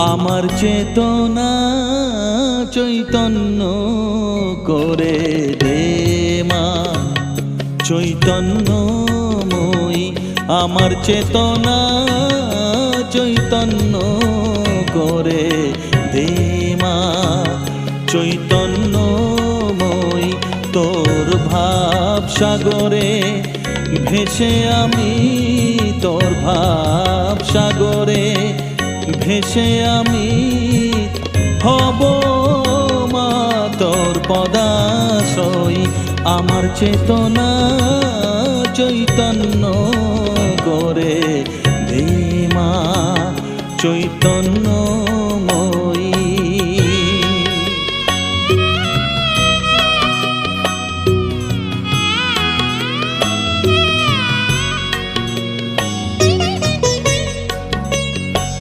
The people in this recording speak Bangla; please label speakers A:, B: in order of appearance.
A: আমার চেতনা চৈতন্য করে দে মা, চৈতন্যময়ী। আমার চেতনা চৈতন্য করে দে মা, চৈতন্যময়ী। তোর ভাব সাগরে ভেসে আমি, তোর ভাব সাগরে ভেসে আমি হব মা তোর পদাশ্রয়ী। আমার চেতনা চৈতন্য করে দে মা, চৈতন্য